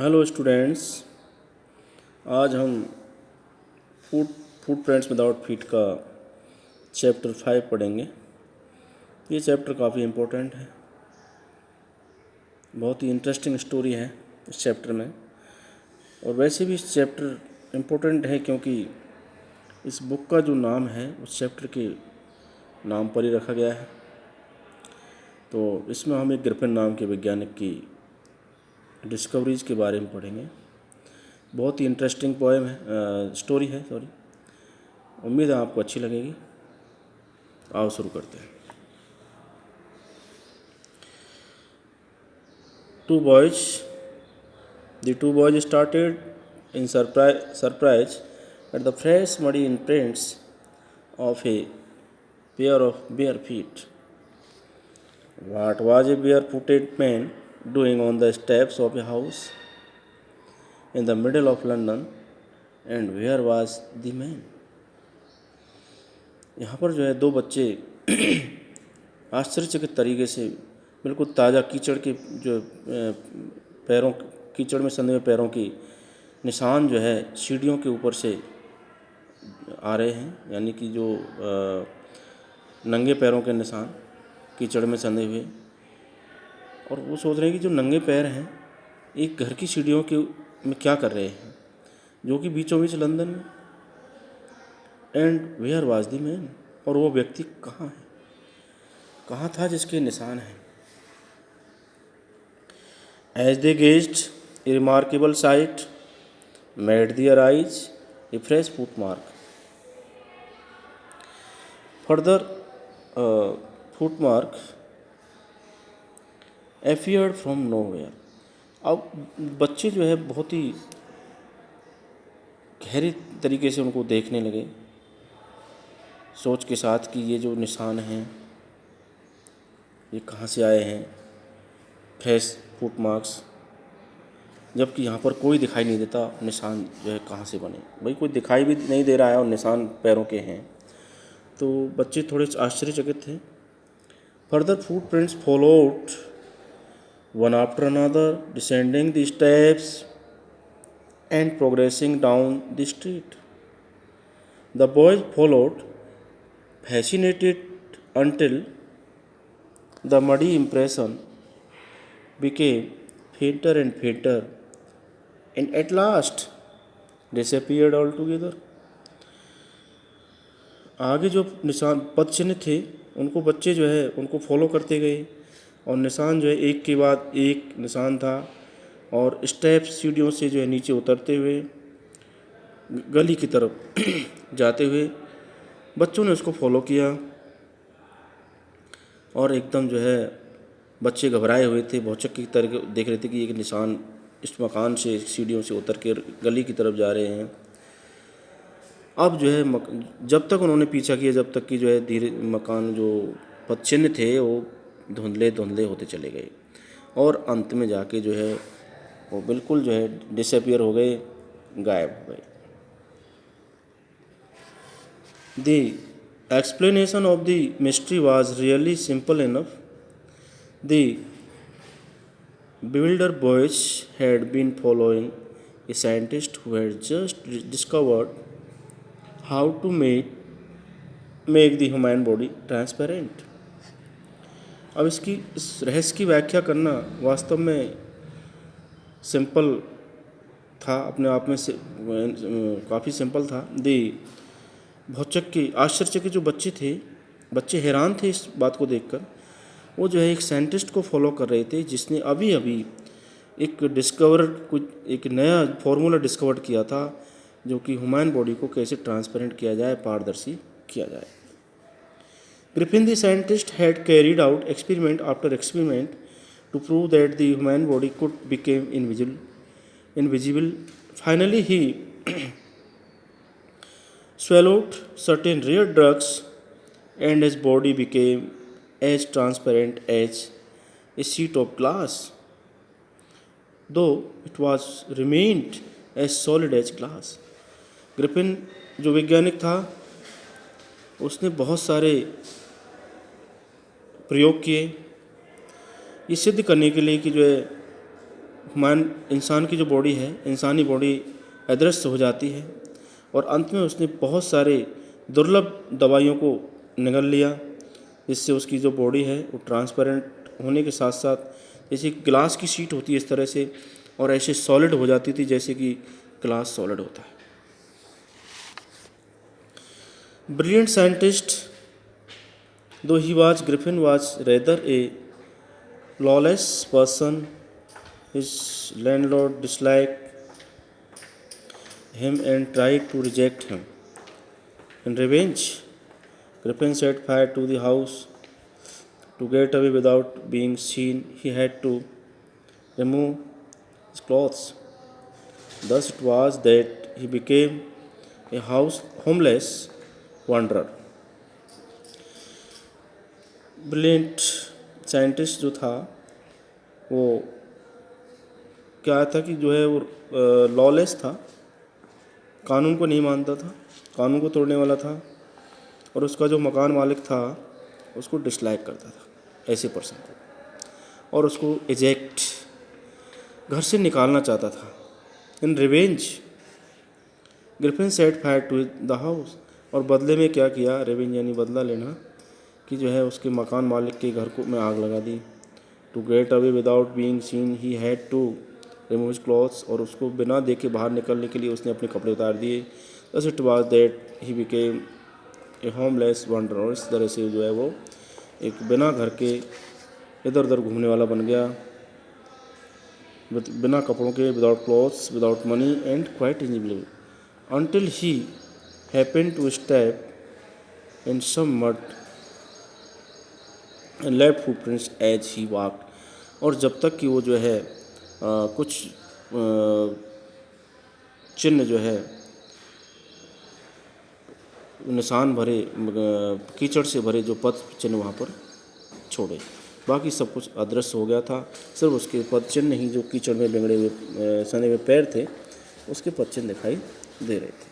Hello students. आज हम food फूटप्रिंट्स without feet का चैप्टर 5 पढ़ेंगे। ये चैप्टर काफ़ी इम्पोर्टेंट है, बहुत ही इंटरेस्टिंग स्टोरी है इस चैप्टर में। और वैसे भी इस चैप्टर इम्पोर्टेंट है क्योंकि इस बुक का जो नाम है उस चैप्टर के नाम पर ही रखा गया है। तो इसमें हम एक ग्रिफिन नाम के वैज्ञानिक की डिस्कवरीज के बारे में पढ़ेंगे। बहुत ही इंटरेस्टिंग पोएम है, स्टोरी है सॉरी। उम्मीद है आपको अच्छी लगेगी। आओ शुरू करते हैं। The two boys started in surprise at the fresh muddy imprints of a pair of bare feet. What was a barefooted man doing on the steps of a house in the middle of London, and where was the man? यहाँ पर जो है दो बच्चे आश्चर्यचकित तरीके से बिल्कुल ताज़ा कीचड़ के जो पैरों कीचड़ में सने हुए पैरों की निशान जो है सीढ़ियों के ऊपर से आ रहे हैं, यानी कि जो नंगे पैरों के निशान कीचड़ में सने हुए। और वो सोच रहे हैं कि जो नंगे पैर हैं एक घर की सीढ़ियों के में क्या कर रहे हैं, जो कि बीचों बीच लंदन में। And where was the man, और वो व्यक्ति कहाँ है, कहाँ था जिसके निशान हैं। As they gazed a remarkable sight met their eyes a fresh foot mark. Further foot mark appeared from nowhere. अब बच्चे जो है बहुत ही गहरे तरीके से उनको देखने लगे, सोच के साथ कि ये जो निशान हैं ये कहाँ से आए हैं, फ्रेश फुट मार्क्स, जबकि यहाँ पर कोई दिखाई नहीं देता। निशान जो है कहाँ से बने, भाई कोई दिखाई भी नहीं दे रहा है और निशान पैरों के हैं। तो बच्चे थोड़े आश्चर्यचकित थे। Further footprints followed one after another descending the steps and progressing down the street. The boys followed, fascinated, until the muddy impression became fainter and fainter and at last disappeared altogether. आगे जो निशान पद चिन्ह थे उनको बच्चे जो है उनको फॉलो करते गए, और निशान जो है एक के बाद एक निशान था। और स्टेप सीढ़ियों से जो है नीचे उतरते हुए गली की तरफ जाते हुए बच्चों ने उसको फॉलो किया। और एकदम जो है बच्चे घबराए हुए थे, भौचक की तरह देख रहे थे कि एक निशान इस मकान से सीढ़ियों से उतर के गली की तरफ जा रहे हैं। अब जो है जब तक उन्होंने पीछा किया, जब तक कि जो है धीरे मकान जो पद चिन्ह थे वो धुंधले धुंधले होते चले गए, और अंत में जाके जो है वो बिल्कुल जो है डिसअपियर हो गए, गायब हो गए। The explanation of the mystery was really simple enough. The bewildered boys had been following a scientist who had just discovered how to make the human body transparent. अब इस रहस्य की व्याख्या करना वास्तव में सिंपल था, अपने आप में से काफ़ी सिंपल था। भौचक के आश्चर्य के जो बच्चे थे, बच्चे हैरान थे इस बात को देखकर। वो जो है एक साइंटिस्ट को फॉलो कर रहे थे जिसने अभी अभी एक नया फॉर्मूला डिस्कवर किया था, जो कि ह्यूमन बॉडी को कैसे ट्रांसपेरेंट किया जाए, पारदर्शी किया जाए। Griffin the scientist had carried out experiment after experiment to prove that the human body could become invisible. Finally, he swallowed certain rare drugs, and his body became as transparent as a sheet of glass, though it was remained as solid as glass. Griffin जो वैज्ञानिक था उसने बहुत सारे प्रयोग किए ये सिद्ध करने के लिए कि जो है इंसान की जो बॉडी है, इंसानी बॉडी अदृश्य हो जाती है और अंत में उसने बहुत सारे दुर्लभ दवाइयों को निगल लिया, जिससे उसकी जो बॉडी है वो ट्रांसपेरेंट होने के साथ साथ जैसे ग्लास की शीट होती है इस तरह से, और ऐसे सॉलिड हो जाती थी जैसे कि ग्लास सॉलिड होता है। Brilliant scientist, though Griffin was rather a lawless person, his landlord disliked him and tried to reject him. In revenge, Griffin set fire to the house. To get away without being seen, he had to remove his clothes. Thus it was that he became a homeless wanderer. Brilliant scientist जो था वो क्या था कि जो है वो lawless था, कानून को नहीं मानता था, कानून को तोड़ने वाला था, और उसका जो मकान मालिक था उसको डिसलाइक करता था ऐसे पर्सन को, और उसको एजेक्ट घर से निकालना चाहता था। In revenge Griffin set fire to the house, और बदले में क्या किया, रिवेंज यानी बदला लेना, कि जो है उसके मकान मालिक के घर को में आग लगा दी। To get away without being seen he had to remove his clothes, और उसको बिना देखे बाहर निकलने के लिए उसने अपने कपड़े उतार दिए। Thus it was that he became a homeless wanderer, और इस तरह से जो है वो एक बिना घर के इधर उधर घूमने वाला बन गया, बिना कपड़ों के, without clothes, without money and quite invisible, until he happened to step in some mud and left footprints as he walked। और जब तक कि वो जो है कुछ चिन्ह जो है निशान भरे कीचड़ से भरे जो पद चिन्ह वहाँ पर छोड़े, बाकी सब कुछ अदृश्य हो गया था। सिर्फ उसके पद चिन्ह ही, जो कीचड़ में बिगड़े हुए सने हुए पैर थे, उसके पद चिन्ह दिखाई दे रहे थे।